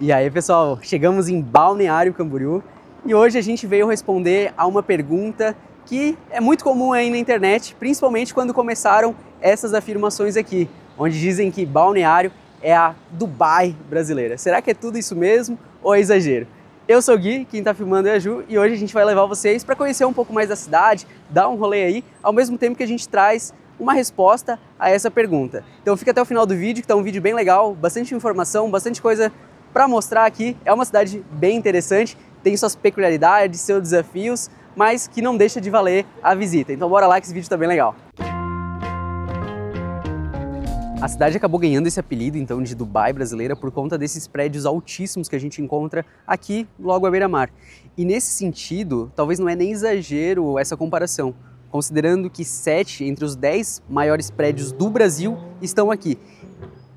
E aí, pessoal, chegamos em Balneário Camboriú e hoje a gente veio responder a uma pergunta que é muito comum aí na internet, principalmente quando começaram essas afirmações aqui, onde dizem que Balneário é a Dubai brasileira. Será que é tudo isso mesmo ou é exagero? Eu sou o Gui, quem tá filmando é a Ju, e hoje a gente vai levar vocês para conhecer um pouco mais da cidade, dar um rolê aí, ao mesmo tempo que a gente traz uma resposta a essa pergunta. Então fica até o final do vídeo, que tá um vídeo bem legal, bastante informação, bastante coisa para mostrar aqui. É uma cidade bem interessante, tem suas peculiaridades, seus desafios, mas que não deixa de valer a visita. Então bora lá que esse vídeo tá bem legal. A cidade acabou ganhando esse apelido então de Dubai brasileira por conta desses prédios altíssimos que a gente encontra aqui logo à beira-mar. E nesse sentido, talvez não é nem exagero essa comparação, considerando que 7 entre os 10 maiores prédios do Brasil estão aqui.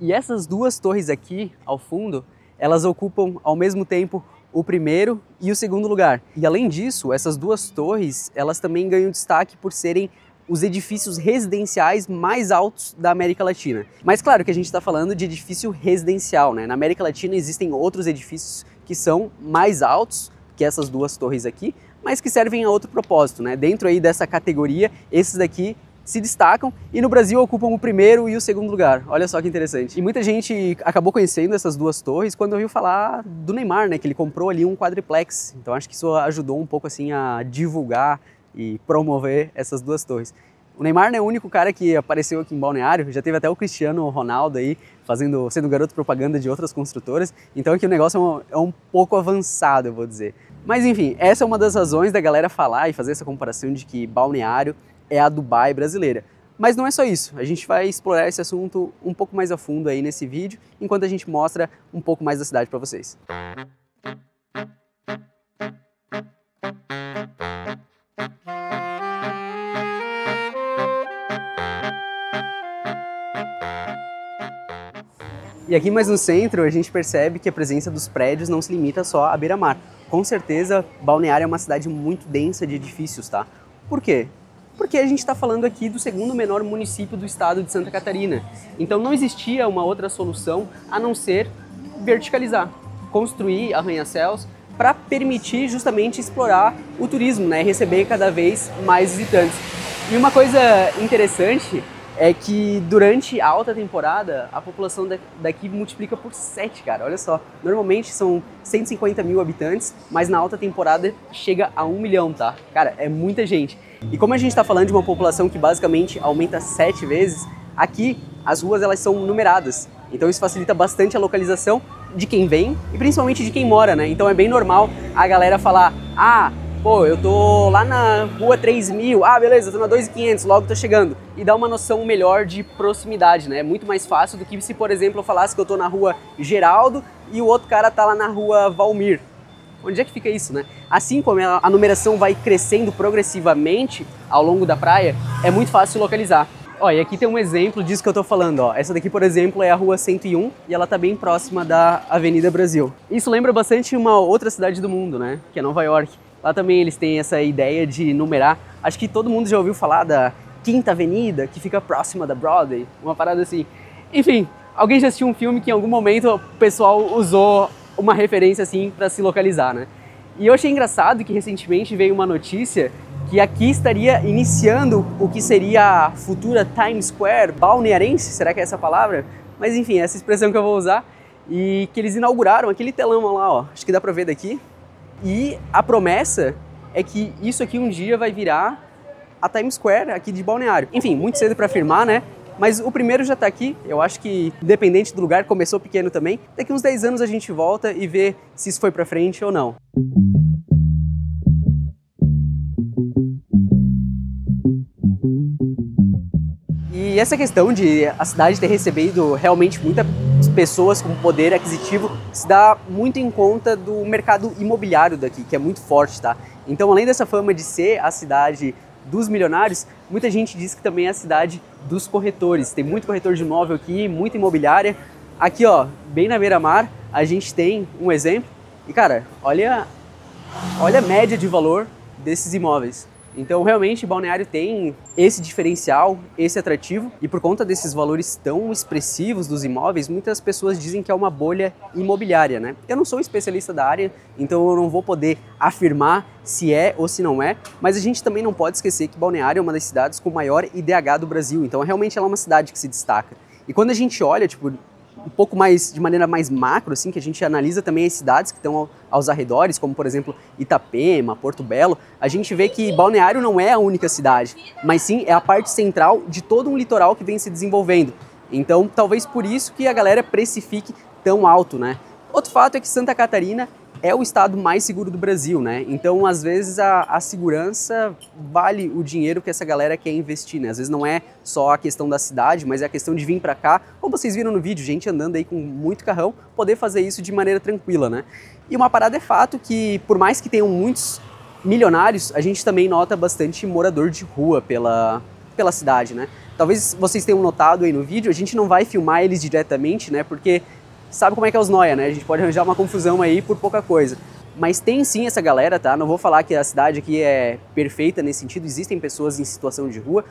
E essas duas torres aqui ao fundo, elas ocupam ao mesmo tempo o primeiro e o segundo lugar. E além disso, essas duas torres, elas também ganham destaque por serem os edifícios residenciais mais altos da América Latina. Mas claro que a gente está falando de edifício residencial, né? Na América Latina existem outros edifícios que são mais altos que essas duas torres aqui, mas que servem a outro propósito, né? Dentro aí dessa categoria, esses daqui se destacam e no Brasil ocupam o primeiro e o segundo lugar. Olha só que interessante. E muita gente acabou conhecendo essas duas torres quando ouviu falar do Neymar, né? Que ele comprou ali um quadriplex. Então acho que isso ajudou um pouco assim a divulgar e promover essas duas torres. O Neymar não é o único cara que apareceu aqui em Balneário, já teve até o Cristiano Ronaldo aí, sendo garoto propaganda de outras construtoras, então aqui o negócio é um pouco avançado, eu vou dizer. Mas enfim, essa é uma das razões da galera falar e fazer essa comparação de que Balneário é a Dubai brasileira. Mas não é só isso, a gente vai explorar esse assunto um pouco mais a fundo aí nesse vídeo, enquanto a gente mostra um pouco mais da cidade para vocês. E aqui mais no centro a gente percebe que a presença dos prédios não se limita só à beira-mar. Com certeza, Balneário é uma cidade muito densa de edifícios, tá? Por quê? Porque a gente está falando aqui do segundo menor município do estado de Santa Catarina. Então não existia uma outra solução a não ser verticalizar, construir arranha-céus para permitir justamente explorar o turismo, né? Receber cada vez mais visitantes. E uma coisa interessante é que durante a alta temporada a população daqui multiplica por 7, cara, olha só. Normalmente são 150 mil habitantes, mas na alta temporada chega a 1 milhão, tá? Cara, é muita gente. E como a gente está falando de uma população que basicamente aumenta 7 vezes, aqui as ruas elas são numeradas. Então isso facilita bastante a localização de quem vem e principalmente de quem mora, né? Então é bem normal a galera falar, pô, eu tô lá na rua 3000, beleza, eu tô na 2500, logo tô chegando. E dá uma noção melhor de proximidade, né? É muito mais fácil do que se, por exemplo, eu falasse que eu tô na rua Geraldo e o outro cara tá lá na rua Valmir. Onde é que fica isso, né? Assim como a numeração vai crescendo progressivamente ao longo da praia, é muito fácil localizar. Ó, e aqui tem um exemplo disso que eu tô falando, ó. Essa daqui, por exemplo, é a rua 101 e ela tá bem próxima da Avenida Brasil. Isso lembra bastante uma outra cidade do mundo, né? Que é Nova York. Lá também eles têm essa ideia de numerar. Acho que todo mundo já ouviu falar da Quinta Avenida, que fica próxima da Broadway, uma parada assim. Enfim, alguém já assistiu um filme que em algum momento o pessoal usou uma referência assim para se localizar, né? E eu achei engraçado que recentemente veio uma notícia que aqui estaria iniciando o que seria a futura Times Square balnearense, será que é essa palavra? Mas enfim, essa expressão que eu vou usar, e que eles inauguraram aquele telão lá, ó, acho que dá pra ver daqui. E a promessa é que isso aqui um dia vai virar a Times Square aqui de Balneário. Enfim, muito cedo para afirmar, né? Mas o primeiro já tá aqui, eu acho que independente do lugar, começou pequeno também. Daqui uns 10 anos a gente volta e vê se isso foi pra frente ou não. E essa questão de a cidade ter recebido realmente muitas pessoas com poder aquisitivo se dá muito em conta do mercado imobiliário daqui, que é muito forte, tá? Então, além dessa fama de ser a cidade dos milionários, muita gente diz que também é a cidade dos corretores. Tem muito corretor de imóvel aqui, muita imobiliária. Aqui, ó, bem na beira-mar, a gente tem um exemplo. E, cara, olha a média de valor desses imóveis. Então, realmente, Balneário tem esse diferencial, esse atrativo, e por conta desses valores tão expressivos dos imóveis, muitas pessoas dizem que é uma bolha imobiliária, né? Eu não sou especialista da área, então eu não vou poder afirmar se é ou se não é, mas a gente também não pode esquecer que Balneário é uma das cidades com maior IDH do Brasil, então realmente ela é uma cidade que se destaca. E quando a gente olha, tipo, um pouco mais, de maneira mais macro, assim, que a gente analisa também as cidades que estão aos arredores, como por exemplo Itapema, Porto Belo, a gente vê que Balneário não é a única cidade, mas sim é a parte central de todo um litoral que vem se desenvolvendo. Então, talvez por isso que a galera precifique tão alto, né? Outro fato é que Santa Catarina é o estado mais seguro do Brasil, né? Então, às vezes, a segurança vale o dinheiro que essa galera quer investir, né? Às vezes não é só a questão da cidade, mas é a questão de vir pra cá, como vocês viram no vídeo, gente andando aí com muito carrão, poder fazer isso de maneira tranquila, né? E uma parada é fato que, por mais que tenham muitos milionários, a gente também nota bastante morador de rua pela cidade, né? Talvez vocês tenham notado aí no vídeo, a gente não vai filmar eles diretamente, né? Porque sabe como é que é os noia, né? A gente pode arranjar uma confusão aí por pouca coisa. Mas tem sim essa galera, tá? Não vou falar que a cidade aqui é perfeita nesse sentido, existem pessoas em situação de rua.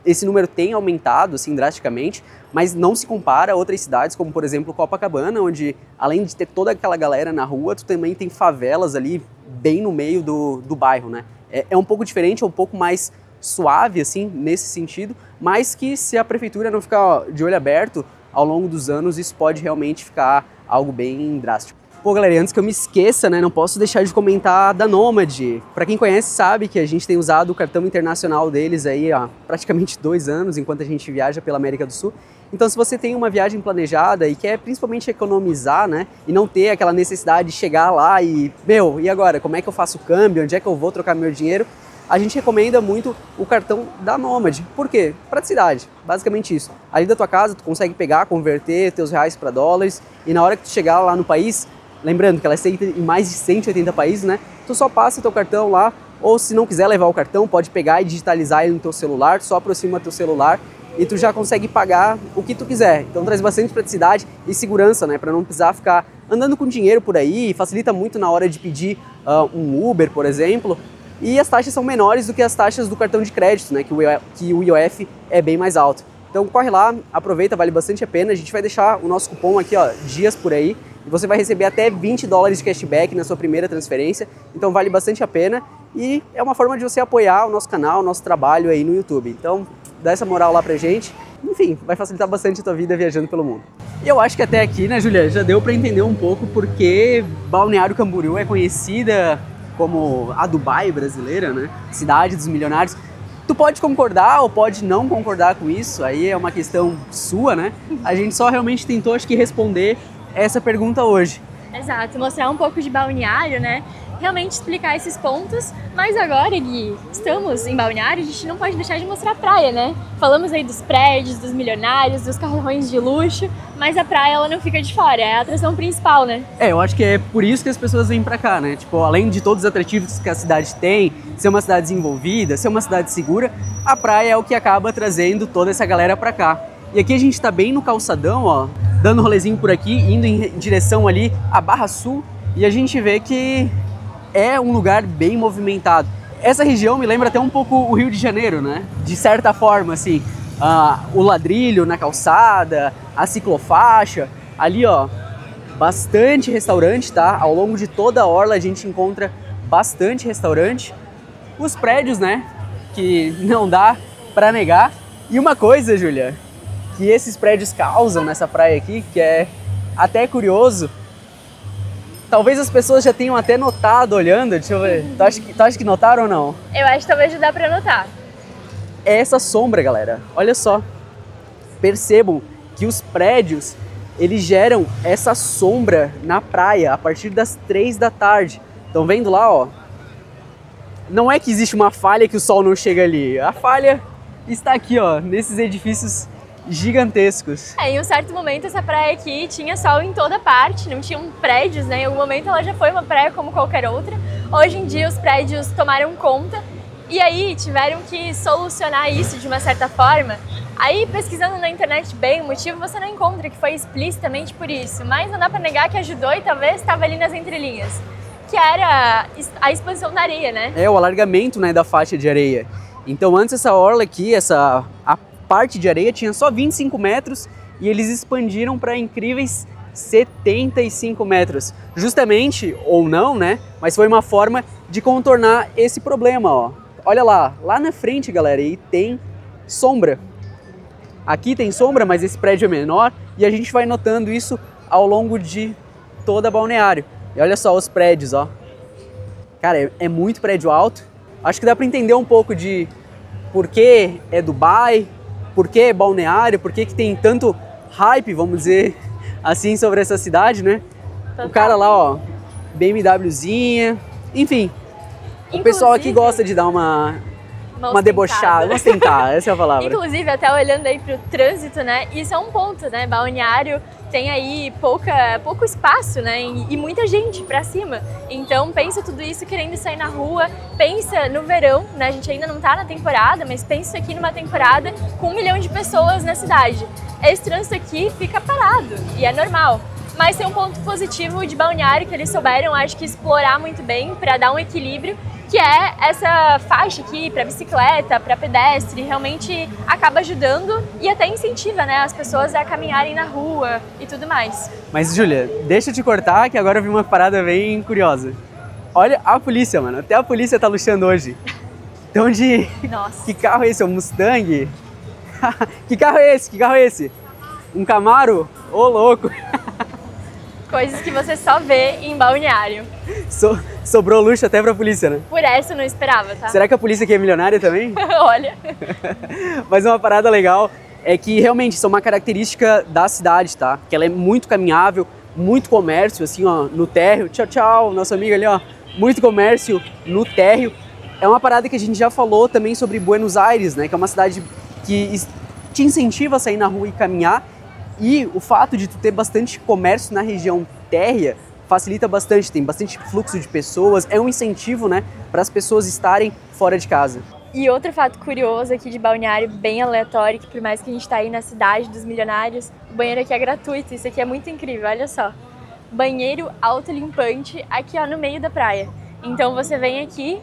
Esse número tem aumentado, assim, drasticamente, mas não se compara a outras cidades, como por exemplo Copacabana, onde além de ter toda aquela galera na rua, tu também tem favelas ali bem no meio do bairro, né? É um pouco diferente, é um pouco mais suave, assim, nesse sentido, mas que se a prefeitura não ficar de olho aberto, ao longo dos anos isso pode realmente ficar algo bem drástico. Pô, galera, antes que eu me esqueça, né, não posso deixar de comentar da Nomad. Para quem conhece sabe que a gente tem usado o cartão internacional deles aí há praticamente 2 anos, enquanto a gente viaja pela América do Sul. Então, se você tem uma viagem planejada e quer principalmente economizar, né, e não ter aquela necessidade de chegar lá e, e agora, como é que eu faço o câmbio, onde é que eu vou trocar meu dinheiro? A gente recomenda muito o cartão da Nomad. Por quê? Praticidade, basicamente isso. Ali da tua casa, tu consegue pegar, converter teus reais para dólares e na hora que tu chegar lá no país, lembrando que ela aceita em mais de 180 países, né? Tu só passa teu cartão lá, ou se não quiser levar o cartão, pode pegar e digitalizar ele no teu celular, tu só aproxima teu celular e tu já consegue pagar o que tu quiser. Então traz bastante praticidade e segurança, né? Para não precisar ficar andando com dinheiro por aí, facilita muito na hora de pedir um Uber, por exemplo. E as taxas são menores do que as taxas do cartão de crédito, né? Que o IOF é bem mais alto. Então corre lá, aproveita, vale bastante a pena. A gente vai deixar o nosso cupom aqui, ó, dias por aí. E você vai receber até $20 de cashback na sua primeira transferência. Então vale bastante a pena. E é uma forma de você apoiar o nosso canal, o nosso trabalho aí no YouTube. Então dá essa moral lá pra gente. Enfim, vai facilitar bastante a tua vida viajando pelo mundo. E eu acho que até aqui, né, Julia, já deu pra entender um pouco porque Balneário Camboriú é conhecida como a Dubai brasileira, né? Cidade dos milionários. Tu pode concordar ou pode não concordar com isso, aí é uma questão sua, né? A gente só realmente tentou, acho que, responder essa pergunta hoje. Exato, mostrar um pouco de Balneário, né? Realmente explicar esses pontos, mas agora, Gui, estamos em Balneário, a gente não pode deixar de mostrar a praia, né? Falamos aí dos prédios, dos milionários, dos carrões de luxo, mas a praia ela não fica de fora, é a atração principal, né? Eu acho que é por isso que as pessoas vêm pra cá, né? Tipo, além de todos os atrativos que a cidade tem, ser uma cidade desenvolvida, ser uma cidade segura, a praia é o que acaba trazendo toda essa galera pra cá. E aqui a gente tá bem no calçadão, ó, dando um rolezinho por aqui, indo em direção ali à Barra Sul, e a gente vê que é um lugar bem movimentado. Essa região me lembra até um pouco o Rio de Janeiro, né? De certa forma, assim, o ladrilho na calçada, a ciclofaixa, ali, ó, bastante restaurante, tá? Ao longo de toda a orla a gente encontra bastante restaurante. Os prédios, né? Que não dá pra negar. E uma coisa, Júlia, que esses prédios causam nessa praia aqui, que é até curioso, talvez as pessoas já tenham até notado olhando, deixa eu ver, tu acha que notaram ou não? Eu acho que talvez já dá pra notar. É essa sombra, galera, olha só, percebam que os prédios, eles geram essa sombra na praia a partir das 3 da tarde. Estão vendo lá, ó? Não é que existe uma falha que o sol não chega ali, a falha está aqui, ó, nesses edifícios gigantescos. Em um certo momento essa praia aqui tinha sol em toda parte, não tinham prédios, né? Em algum momento ela já foi uma praia como qualquer outra. Hoje em dia os prédios tomaram conta e aí tiveram que solucionar isso de uma certa forma. Aí pesquisando na internet bem o motivo você não encontra que foi explicitamente por isso, mas não dá pra negar que ajudou e talvez estava ali nas entrelinhas. que era a expansão da areia, né? É, o alargamento, né, da faixa de areia. Então antes essa orla aqui, a parte de areia tinha só 25 metros e eles expandiram para incríveis 75 metros. Justamente, ou não, né, mas foi uma forma de contornar esse problema, ó. Olha lá na frente, galera, e tem sombra. Aqui tem sombra, mas esse prédio é menor e a gente vai notando isso ao longo de toda Balneário. E olha só os prédios, ó. Cara, é muito prédio alto. Acho que dá para entender um pouco de por que é Dubai, por que é Balneário, por que tem tanto hype, vamos dizer assim, sobre essa cidade, né? O cara lá, ó, BMWzinha, enfim. O pessoal aqui gosta de dar uma debochada, vamos tentar, essa é a palavra. Inclusive, até olhando aí pro trânsito, né, isso é um ponto, né, Balneário tem aí pouco espaço, né, e muita gente pra cima. Então, pensa tudo isso querendo sair na rua, pensa no verão, né, a gente ainda não tá na temporada, mas pensa aqui numa temporada com 1 milhão de pessoas na cidade. Esse trânsito aqui fica parado, e é normal. Mas tem um ponto positivo de Balneário que eles souberam, acho que, explorar muito bem para dar um equilíbrio, que é essa faixa aqui para bicicleta, para pedestre, realmente acaba ajudando e até incentiva, né, as pessoas a caminharem na rua e tudo mais. Mas, Júlia, deixa eu te cortar que agora eu vi uma parada bem curiosa. Olha a polícia, mano, até a polícia tá luxando hoje. Então Nossa. Que carro é esse? É um Mustang? Que carro é esse? Que carro é esse? Um Camaro? Ô, louco! Coisas que você só vê em Balneário. Sobrou luxo até pra polícia, né? Por essa eu não esperava, tá? Será que a polícia aqui é milionária também? Olha. Mas uma parada legal é que realmente isso é uma característica da cidade, tá? Que ela é muito caminhável, muito comércio, assim, ó, no térreo. Tchau, tchau, nosso amigo ali, ó. Muito comércio no térreo. É uma parada que a gente já falou também sobre Buenos Aires, né? Que é uma cidade que te incentiva a sair na rua e caminhar. E o fato de tu ter bastante comércio na região térrea facilita bastante, tem bastante fluxo de pessoas, é um incentivo, né, para as pessoas estarem fora de casa. E outro fato curioso aqui de Balneário, bem aleatório, que por mais que a gente tá aí na cidade dos milionários, o banheiro aqui é gratuito, isso aqui é muito incrível, olha só. Banheiro autolimpante aqui, ó, no meio da praia. Então você vem aqui,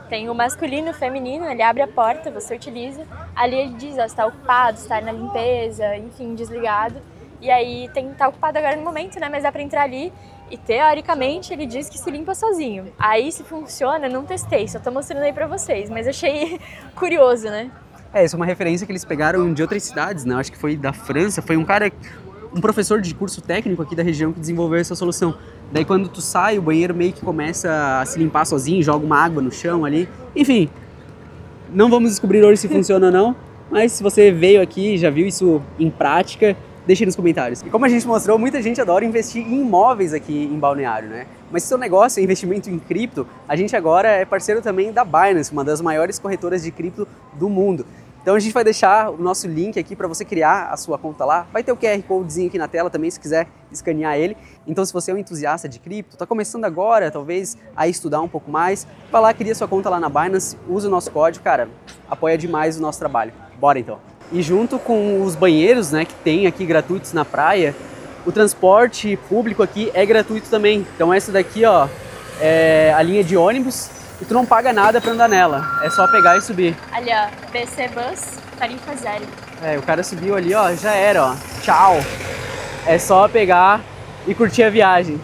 tem o masculino e o feminino, ele abre a porta, você utiliza. Ali ele diz, ó, se tá ocupado, se tá na limpeza, enfim, desligado. E aí tá ocupado agora no momento, né, mas dá pra entrar ali e teoricamente ele diz que se limpa sozinho. Aí se funciona, não testei, só tô mostrando aí pra vocês, mas achei curioso, né? É, isso é uma referência que eles pegaram de outras cidades, né, acho que foi da França, foi um professor de curso técnico aqui da região que desenvolveu essa solução. Daí quando tu sai, o banheiro meio que começa a se limpar sozinho, joga uma água no chão ali. Enfim, não vamos descobrir hoje se funciona ou não, mas se você veio aqui e já viu isso em prática, deixe nos comentários. E como a gente mostrou, muita gente adora investir em imóveis aqui em Balneário, né? Mas se seu negócio é investimento em cripto, a gente agora é parceiro também da Binance, uma das maiores corretoras de cripto do mundo. Então a gente vai deixar o nosso link aqui para você criar a sua conta lá. Vai ter o QR Codezinho aqui na tela também, se quiser escanear ele. Então se você é um entusiasta de cripto, está começando agora, talvez, a estudar um pouco mais, vai lá, cria sua conta lá na Binance, usa o nosso código, cara, apoia demais o nosso trabalho. Bora então! E junto com os banheiros, né, que tem aqui gratuitos na praia, o transporte público aqui é gratuito também. Então essa daqui, ó, é a linha de ônibus. E tu não paga nada pra andar nela, é só pegar e subir. Ali, ó, BC Bus, tarifa zero. É, o cara subiu ali, ó, já era, ó, tchau. É só pegar e curtir a viagem.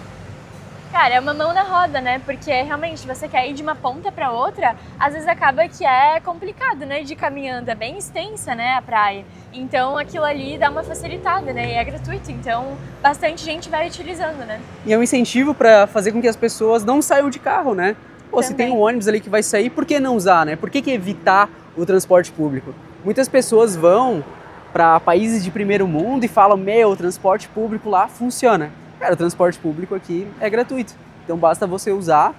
Cara, é uma mão na roda, né? Porque realmente você quer ir de uma ponta pra outra, às vezes acaba que é complicado, né? De ir caminhando, é bem extensa, né, a praia. Então aquilo ali dá uma facilitada, né? E é gratuito, então bastante gente vai utilizando, né? E é um incentivo pra fazer com que as pessoas não saiam de carro, né? Pô, se tem um ônibus ali que vai sair, por que não usar, né? Por que evitar o transporte público? Muitas pessoas vão para países de primeiro mundo e falam, meu, o transporte público lá funciona. Cara, o transporte público aqui é gratuito. Então basta você usar,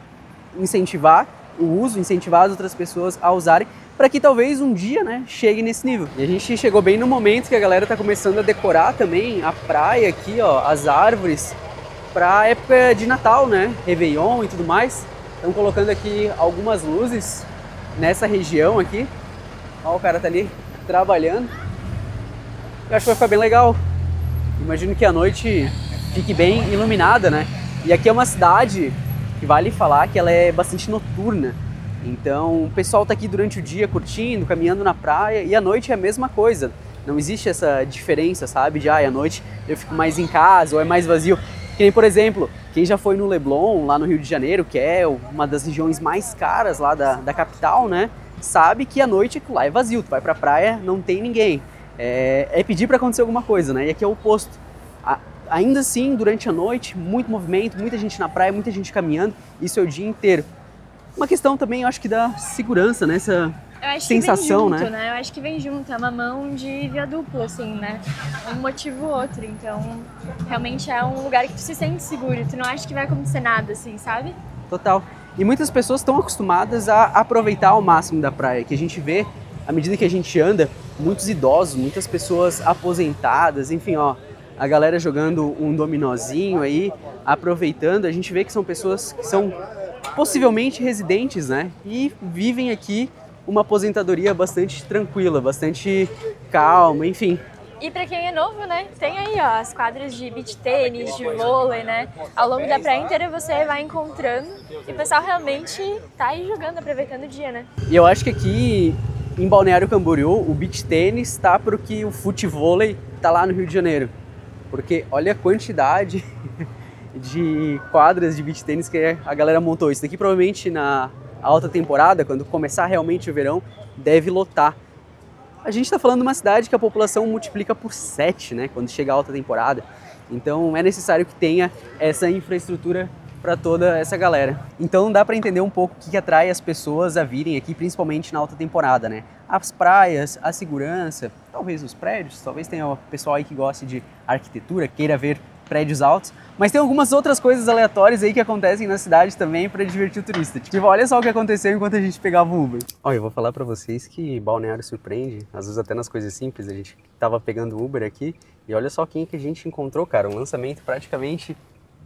incentivar o uso, incentivar as outras pessoas a usarem, para que talvez um dia, né, chegue nesse nível. E a gente chegou bem no momento que a galera tá começando a decorar também a praia aqui, ó, as árvores, para época de Natal, né? Réveillon e tudo mais. Estão colocando aqui algumas luzes nessa região aqui. Ó, o cara tá ali trabalhando. Eu acho que vai ficar bem legal. Imagino que a noite fique bem iluminada, né? E aqui é uma cidade que que vale falar que ela é bastante noturna. Então o pessoal tá aqui durante o dia curtindo, caminhando na praia, e à noite é a mesma coisa. Não existe essa diferença, sabe? De à noite eu fico mais em casa ou é mais vazio. Que nem, por exemplo, quem já foi no Leblon, lá no Rio de Janeiro, que é uma das regiões mais caras lá da capital, né? Sabe que à noite lá é vazio, tu vai pra praia, não tem ninguém. É pedir para acontecer alguma coisa, né? E aqui é o oposto. Ainda assim, durante a noite, muito movimento, muita gente na praia, muita gente caminhando, isso é o dia inteiro. Uma questão também, eu acho que da segurança, né? Essa sensação, que vem junto, né? Eu acho que vem junto, é uma mão de via dupla, assim, né? Um motivo ou outro, então realmente é um lugar que tu se sente seguro, tu não acha que vai acontecer nada, assim, sabe? Total. E muitas pessoas estão acostumadas a aproveitar ao máximo da praia, que a gente vê, à medida que a gente anda, muitos idosos, muitas pessoas aposentadas, enfim, ó, a galera jogando um dominozinho aí, aproveitando, a gente vê que são pessoas que são possivelmente residentes, né? E vivem aqui uma aposentadoria bastante tranquila, bastante calma, enfim. E pra quem é novo, né, tem aí ó, as quadras de beach tênis, de vôlei, né? Ao longo da praia inteira você vai encontrando e o pessoal realmente tá aí jogando, aproveitando o dia, né? E eu acho que aqui em Balneário Camboriú o beach tênis tá pro que o futevôlei tá lá no Rio de Janeiro. Porque olha a quantidade de quadras de beach tênis que a galera montou. Isso daqui provavelmente na alta temporada, quando começar realmente o verão, deve lotar. A gente está falando de uma cidade que a população multiplica por 7, né, quando chega a alta temporada. Então é necessário que tenha essa infraestrutura para toda essa galera. Então dá para entender um pouco o que atrai as pessoas a virem aqui, principalmente na alta temporada, né? As praias, a segurança, talvez os prédios, talvez tenha o pessoal aí que goste de arquitetura, queira ver prédios altos, mas tem algumas outras coisas aleatórias aí que acontecem na cidade também para divertir o turista. Tipo, olha só o que aconteceu enquanto a gente pegava o Uber. Olha, eu vou falar para vocês que Balneário surpreende, às vezes até nas coisas simples. A gente tava pegando Uber aqui e olha só quem que a gente encontrou, cara, um lançamento praticamente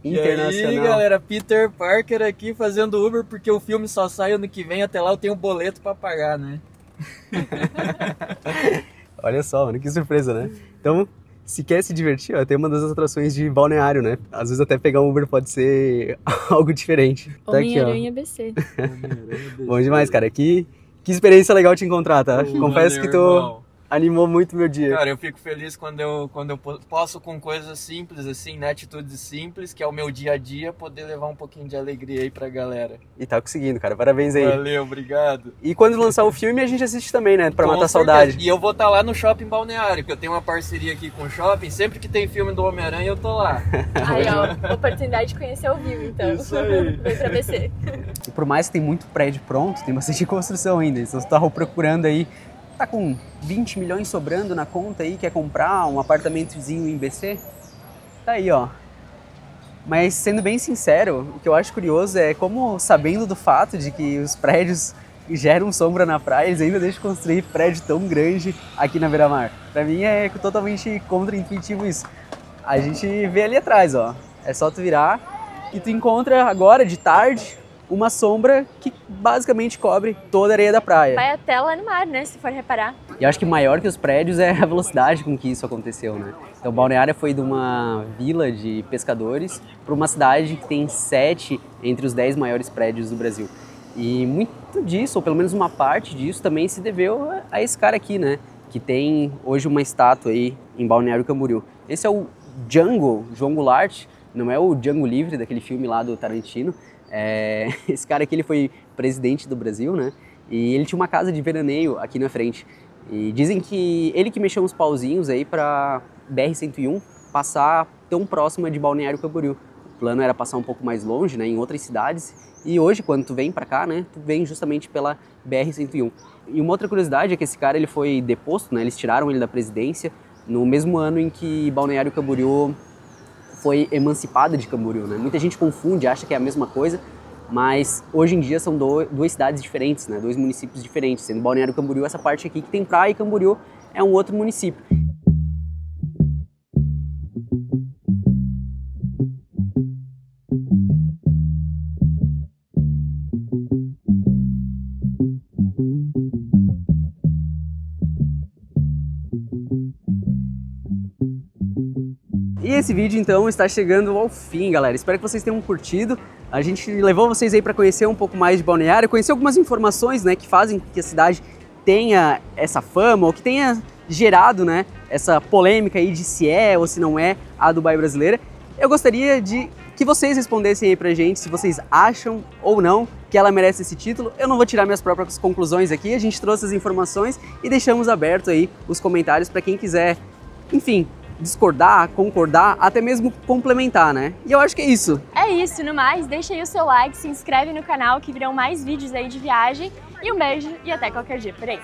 internacional. E aí, galera, Peter Parker aqui fazendo Uber porque o filme só sai ano que vem, até lá eu tenho um boleto para pagar, né? Olha só, mano, que surpresa, né? Então, se quer se divertir, ó, tem uma das atrações de Balneário, né? Às vezes até pegar um Uber pode ser algo diferente. Homem-Aranha BC. Bom demais, cara. Que experiência legal te encontrar, tá? Confesso valeu, que tu irmão. animou muito meu dia. Cara, eu fico feliz quando eu posso com coisas simples assim, né? Atitudes simples, que é o meu dia a dia, poder levar um pouquinho de alegria aí pra galera. E tá conseguindo, cara. Parabéns aí. Valeu, obrigado. E quando lançar o filme, a gente assiste também, né? Pra Com matar a certeza. saudade. E eu vou estar lá no Shopping Balneário, que eu tenho uma parceria aqui com o shopping. Sempre que tem filme do Homem-Aranha, eu tô lá. Aí ó, oportunidade de conhecer ao vivo, então. Isso aí. Vem pra BC. E por mais que tem muito prédio pronto, tem bastante construção ainda. Então você tá procurando aí, tá com 20 milhões sobrando na conta aí, quer comprar um apartamentozinho em BC? Tá aí, ó. Mas sendo bem sincero, o que eu acho curioso é como, sabendo do fato de que os prédios geram sombra na praia, eles ainda deixam construir prédio tão grande aqui na beira-mar. Pra mim é totalmente contra-intuitivo isso. A gente vê ali atrás, ó. É só tu virar e tu encontra agora, de tarde, uma sombra que basicamente cobre toda a areia da praia. Vai até lá no mar, né, se for reparar. E eu acho que maior que os prédios é a velocidade com que isso aconteceu, né? Então Balneário foi de uma vila de pescadores para uma cidade que tem 7 entre os 10 maiores prédios do Brasil. E muito disso, ou pelo menos uma parte disso, também se deveu a esse cara aqui, né? Que tem hoje uma estátua aí em Balneário Camboriú. Esse é o Django, João Goulart, não é o Django Livre daquele filme lá do Tarantino. Esse cara aqui ele foi presidente do Brasil, né? E ele tinha uma casa de veraneio aqui na frente. E dizem que ele que mexeu uns pauzinhos aí para BR-101 passar tão próxima de Balneário Camboriú. O plano era passar um pouco mais longe, né, em outras cidades. E hoje, quando tu vem para cá, né, tu vem justamente pela BR-101. E uma outra curiosidade é que esse cara ele foi deposto, né? Eles tiraram ele da presidência no mesmo ano em que Balneário Camboriú foi emancipada de Camboriú, né? Muita gente confunde, acha que é a mesma coisa, mas hoje em dia são duas cidades diferentes, né? 2 municípios diferentes, sendo Balneário Camboriú essa parte aqui que tem praia e Camboriú é um outro município. E esse vídeo, então, está chegando ao fim, galera. Espero que vocês tenham curtido. A gente levou vocês aí para conhecer um pouco mais de Balneário, conhecer algumas informações, né, que fazem com que a cidade tenha essa fama, ou que tenha gerado, né, essa polêmica aí de se é ou se não é a Dubai brasileira. Eu gostaria de que vocês respondessem aí pra gente se vocês acham ou não que ela merece esse título. Eu não vou tirar minhas próprias conclusões aqui, a gente trouxe as informações e deixamos aberto aí os comentários para quem quiser, enfim, discordar, concordar, até mesmo complementar, né? E eu acho que é isso. É isso, no mais, deixa aí o seu like, se inscreve no canal que virão mais vídeos aí de viagem. E um beijo e até qualquer dia por aí.